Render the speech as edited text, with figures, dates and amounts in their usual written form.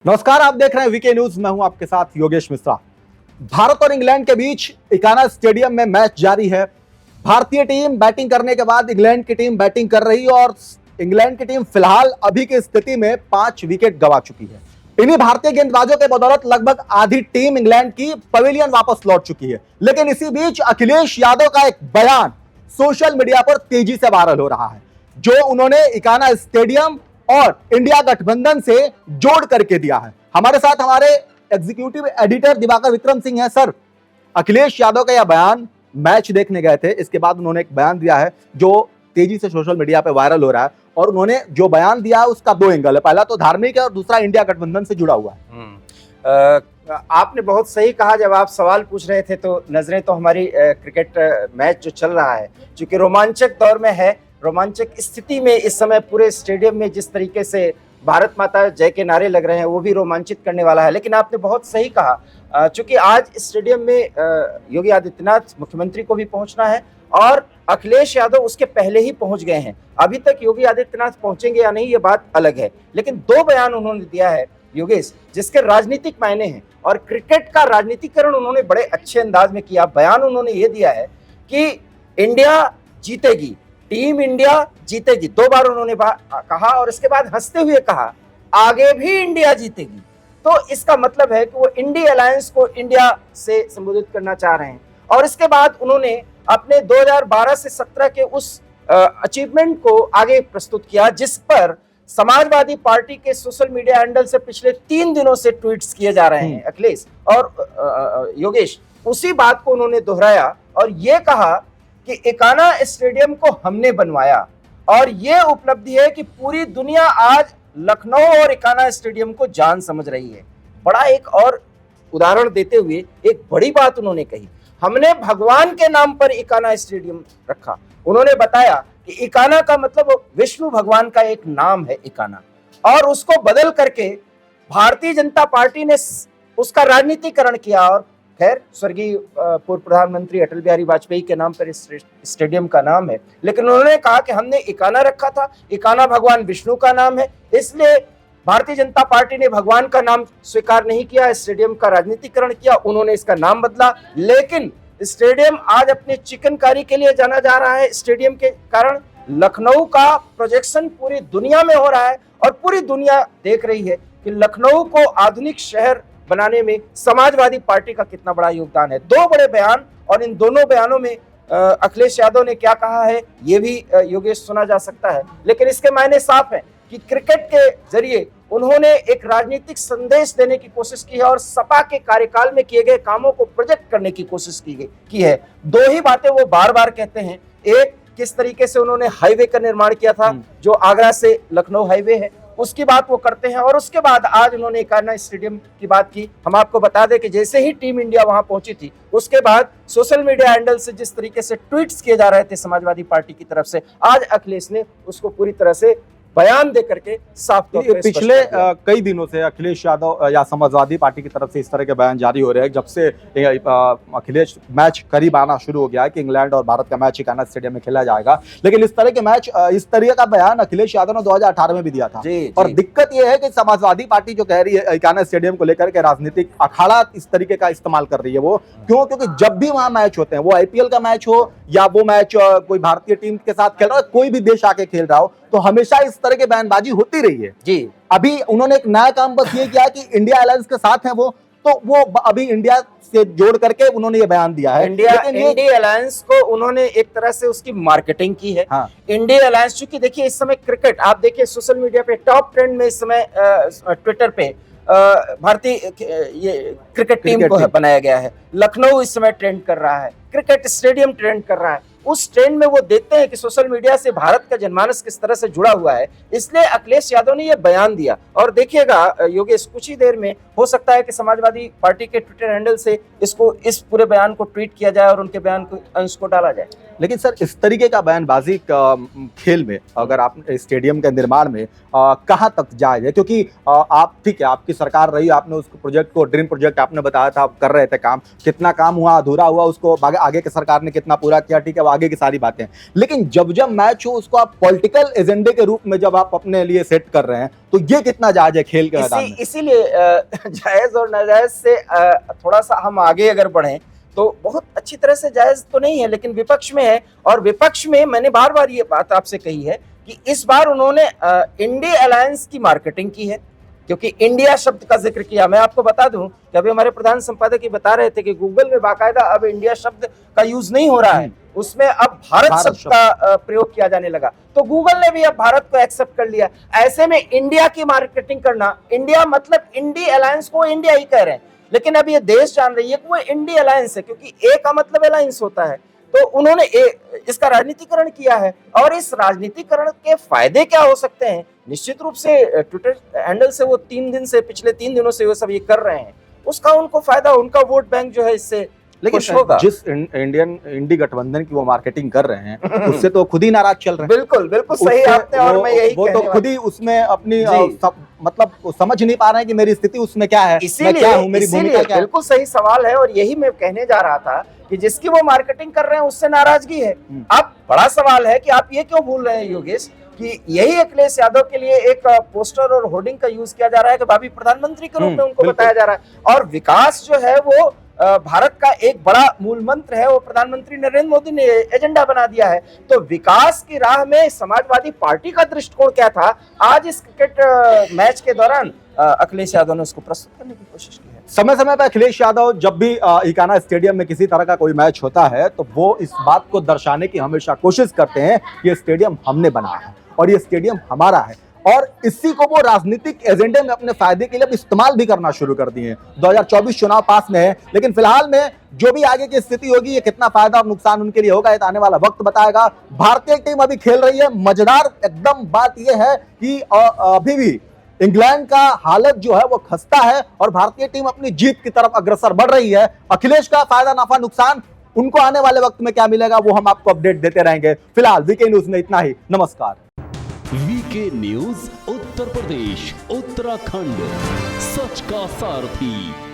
नमस्कार, आप देख रहे हैं वीके न्यूज। मैं हूं आपके साथ योगेश मिश्रा। भारत और इंग्लैंड के बीच इकाना स्टेडियम में मैच जारी है। भारतीय टीम बैटिंग करने के बाद इंग्लैंड की टीम बैटिंग कर रही है और इंग्लैंड की टीम फिलहाल अभी की स्थिति में 5 विकेट गंवा चुकी है। इन्हीं भारतीय गेंदबाजों के बदौलत लगभग आधी टीम इंग्लैंड की पवेलियन वापस लौट चुकी है। लेकिन इसी बीच अखिलेश यादव का एक बयान सोशल मीडिया पर तेजी से वायरल हो रहा है, जो उन्होंने इकाना स्टेडियम और इंडिया गठबंधन से जोड़ करके दिया है। हमारे साथ हमारे एग्जीक्यूटिव एडिटर दिवाकर विक्रम सिंह हैं। सर, अखिलेश यादव का यह बयान, मैच देखने गए थे, इसके बाद उन्होंने एक बयान दिया है जो तेजी से सोशल मीडिया पे वायरल हो रहा है, और उन्होंने जो बयान दिया है उसका 2 एंगल है। पहला तो धार्मिक है और दूसरा इंडिया गठबंधन से जुड़ा हुआ है। आपने बहुत सही कहा। जब आप सवाल पूछ रहे थे तो नजरें तो हमारी क्रिकेट मैच जो चल रहा है, चूंकि रोमांचक दौर में है, रोमांचक स्थिति में इस समय पूरे स्टेडियम में जिस तरीके से भारत माता जय के नारे लग रहे हैं, वो भी रोमांचित करने वाला है। लेकिन आपने बहुत सही कहा, चूंकि आज स्टेडियम में योगी आदित्यनाथ मुख्यमंत्री को भी पहुंचना है और अखिलेश यादव उसके पहले ही पहुंच गए हैं। अभी तक योगी आदित्यनाथ पहुंचेंगे या नहीं, ये बात अलग है, लेकिन 2 बयान उन्होंने दिया है योगेश, जिसके राजनीतिक मायने हैं और क्रिकेट का राजनीतिकरण उन्होंने बड़े अच्छे अंदाज में किया। बयान उन्होंने ये दिया है कि इंडिया जीतेगी, टीम इंडिया जीतेगी, 2 बार उन्होंने कहा, और इसके बाद हंसते हुए कहा आगे भी इंडिया जीतेगी। तो इसका मतलब है कि वो इंडिया अलायंस को इंडिया से संबोधित करना चाह रहे हैं। और इसके बाद उन्होंने अपने 2012 से 17 के उस अचीवमेंट को आगे प्रस्तुत किया, जिस पर समाजवादी पार्टी के सोशल मीडिया हैंडल से पिछले 3 दिनों से ट्वीट्स किए जा रहे हैं अखिलेश और योगेश। उसी बात को उन्होंने दोहराया और ये कहा कि इकाना स्टेडियम को हमने बनवाया, और ये उपलब्धि है कि पूरी दुनिया आज लखनऊ और इकाना स्टेडियम को जान समझ रही है। बड़ा एक और उदाहरण देते हुए एक बड़ी बात उन्होंने कही, हमने भगवान के नाम पर इकाना स्टेडियम रखा। उन्होंने बताया कि इकाना का मतलब विष्णु भगवान का एक नाम है इकाना, और उसको बदल करके भारतीय जनता पार्टी ने उसका राजनीतिकरण किया। और खैर, स्वर्गीय पूर्व प्रधानमंत्री अटल बिहारी वाजपेयी के नाम पर इस स्टेडियम का नाम है, लेकिन उन्होंने कहा कि हमने इकाना रखा था, इकाना भगवान विष्णु का नाम है, इसलिए भारतीय जनता पार्टी ने भगवान का नाम स्वीकार नहीं किया, स्टेडियम का राजनीतिकरण किया, उन्होंने इसका नाम बदला। लेकिन स्टेडियम आज अपने चिकनकारी के लिए जाना जा रहा है। स्टेडियम के कारण लखनऊ का प्रोजेक्शन पूरी दुनिया में हो रहा है और पूरी दुनिया देख रही है कि लखनऊ को आधुनिक शहर बनाने में समाजवादी पार्टी का कितना बड़ा योगदान है। 2 बड़े बयान, और इन दोनों बयानों में अखिलेश यादव ने क्या कहा है ये भी योगेश सुना जा सकता है। लेकिन इसके मायने साफ है कि क्रिकेट के जरिए उन्होंने एक राजनीतिक संदेश देने की कोशिश की है और सपा के कार्यकाल में किए गए कामों को प्रोजेक्ट करने की कोशिश की है। 2 ही बातें वो बार बार कहते हैं। एक, किस तरीके से उन्होंने हाईवे का निर्माण किया था, जो आगरा से लखनऊ हाईवे है, उसकी बात वो करते हैं। और उसके बाद आज उन्होंने इकाना स्टेडियम की बात की। हम आपको बता दें कि जैसे ही टीम इंडिया वहां पहुंची थी, उसके बाद सोशल मीडिया हैंडल से जिस तरीके से ट्वीट्स किए जा रहे थे समाजवादी पार्टी की तरफ से, आज अखिलेश ने उसको पूरी तरह से बयान दे करके साफ तौर पे पिछले कई दिनों से अखिलेश यादव या समाजवादी पार्टी की तरफ से इस तरह के बयान जारी हो रहे हैं, जब से अखिलेश मैच करीब आना शुरू हो गया है कि इंग्लैंड और भारत का मैच इकाना स्टेडियम में खेला जाएगा। लेकिन इस तरह के मैच, इस तरह का बयान अखिलेश यादव ने 2018 में भी दिया था। और दिक्कत यह है कि समाजवादी पार्टी जो कह रही है इकाना स्टेडियम को लेकर के राजनीतिक अखाड़ा इस तरीके का इस्तेमाल कर रही है। वो क्यों? क्योंकि जब भी वहां मैच होते हैं, वो आईपीएल का मैच हो या वो मैच कोई भारतीय टीम के साथ खेल रहा हो, कोई भी देश आके खेल रहा हो, तो हमेशा इस तरह की बयानबाजी होती रही है जी। अभी उन्होंने एक नया काम बस ये किया कि इंडिया अलायंस के साथ है वो, तो वो अभी इंडिया से जोड़ करके उन्होंने ये बयान दिया है। इंडिया अलायंस को उन्होंने एक तरह से उसकी मार्केटिंग की है। इंडिया अलायंस, चूंकि देखिए इस समय क्रिकेट, आप देखिए सोशल मीडिया पे टॉप ट्रेंड में इस समय ट्विटर पे भारतीय ये क्रिकेट टीम को बनाया गया है। लखनऊ इस समय ट्रेंड कर रहा है, क्रिकेट स्टेडियम ट्रेंड कर रहा है। उस ट्रेंड में वो देखते हैं कि सोशल मीडिया से भारत का जनमानस किस तरह से जुड़ा हुआ है, इसलिए अखिलेश यादव ने ये बयान दिया। और देखिएगा योगेश, कुछ ही देर में हो सकता है कि समाजवादी पार्टी के ट्विटर हैंडल से इस पूरे बयान को ट्वीट किया जाए और उनके बयान को अंश को डाला जाए। लेकिन सर, इस तरीके का बयानबाजी खेल में, अगर आप स्टेडियम के निर्माण में कहाँ तक जायज है? क्योंकि आप, ठीक है, आपकी सरकार रही, आपने उस प्रोजेक्ट को, ड्रीम प्रोजेक्ट आपने बताया था, आप कर रहे थे काम, कितना काम हुआ, अधूरा हुआ, उसको आगे की सरकार ने कितना पूरा किया, ठीक है, आगे की सारी बातें। लेकिन जब जब मैच हो उसको आप पॉलिटिकल एजेंडे के रूप में जब आप अपने लिए सेट कर रहे हैं तो ये कितना जायज है खेल के मैदान में? इसीलिए जायज और नाजायज से थोड़ा सा हम आगे अगर बढ़ें तो बहुत अच्छी तरह से जायज तो नहीं है, लेकिन विपक्ष में है। और विपक्ष में मैंने बार बार ये बात आपसे कही है कि इस बार उन्होंने इंडिया अलायंस की मार्केटिंग की है, क्योंकि इंडिया शब्द का जिक्र किया। मैं आपको बता दूं कि अभी हमारे प्रधान संपादक ही बता रहे थे कि गूगल में बाकायदा अब इंडिया शब्द का यूज नहीं हो रहा है, उसमें अब भारत शब्द का प्रयोग किया जाने लगा। तो गूगल ने भी अब भारत को एक्सेप्ट कर लिया। ऐसे में इंडिया की मार्केटिंग करना, इंडिया मतलब इंडिया अलायंस को इंडिया ही कह रहे हैं, लेकिन अब ये देश जान रही है कि वो इंडिया अलायंस है, क्योंकि ए का मतलब अलायंस होता है। तो उन्होंने इसका राजनीतिकरण किया है। और इस राजनीतिकरण के फायदे क्या हो सकते हैं? निश्चित रूप से ट्विटर हैंडल से वो पिछले 3 दिनों से वो सब ये कर रहे हैं, उसका उनको फायदा, उनका वोट बैंक जो है इससे खुश होगा। जिस इंडी गठबंधन की वो मार्केटिंग कर रहे हैं उससे तो खुद ही नाराज चल रहे हैं। बिल्कुल बिल्कुल सही आपने, और मैं यही वो तो खुद ही उसमें अपनी मतलब समझ नहीं पा रहे हैं कि मेरी स्थिति उसमें क्या है, मैं क्या हूं, मेरी भूमिका क्या है। बिल्कुल सही सवाल है, और यही मैं कहने जा रहा था कि जिसकी वो मार्केटिंग कर रहे हैं उससे नाराजगी है। अब बड़ा सवाल है कि आप ये क्यों भूल रहे हैं योगेश कि यही अखिलेश यादव के लिए एक पोस्टर और होर्डिंग का यूज किया जा रहा है कि भाभी प्रधानमंत्री के रूप में उनको बताया जा रहा है। और विकास जो है वो भारत का एक बड़ा मूल मंत्र है, वो प्रधानमंत्री नरेंद्र मोदी ने एजेंडा बना दिया है। तो विकास की राह में समाजवादी पार्टी का दृष्टिकोण क्या था, आज इस क्रिकेट मैच के दौरान अखिलेश यादव ने उसको प्रस्तुत करने की कोशिश की है। समय समय पर अखिलेश यादव जब भी इकाना स्टेडियम में किसी तरह का कोई मैच होता है तो वो इस बात को दर्शाने की हमेशा कोशिश करते हैं कि ये स्टेडियम हमने बनाया है और ये स्टेडियम हमारा है, और इसी को वो राजनीतिक एजेंडे में अपने फायदे के लिए इस्तेमाल भी करना शुरू कर दिए हैं। 2024 चुनाव पास में है, लेकिन फिलहाल में जो भी आगे की स्थिति होगी, ये कितना फायदा और नुकसान उनके लिए होगा, ये आने वाला वक्त बताएगा। भारतीय टीम अभी खेल रही है, मजेदार एकदम बात यह है कि अभी भी इंग्लैंड का हालत जो है वो खस्ता है और भारतीय टीम अपनी जीत की तरफ अग्रसर बढ़ रही है। अखिलेश का फायदा नाफा नुकसान उनको आने वाले वक्त में क्या मिलेगा वो हम आपको अपडेट देते रहेंगे। फिलहाल वीके न्यूज में इतना ही, नमस्कार। वीके न्यूज उत्तर प्रदेश उत्तराखंड, सच का सारथी।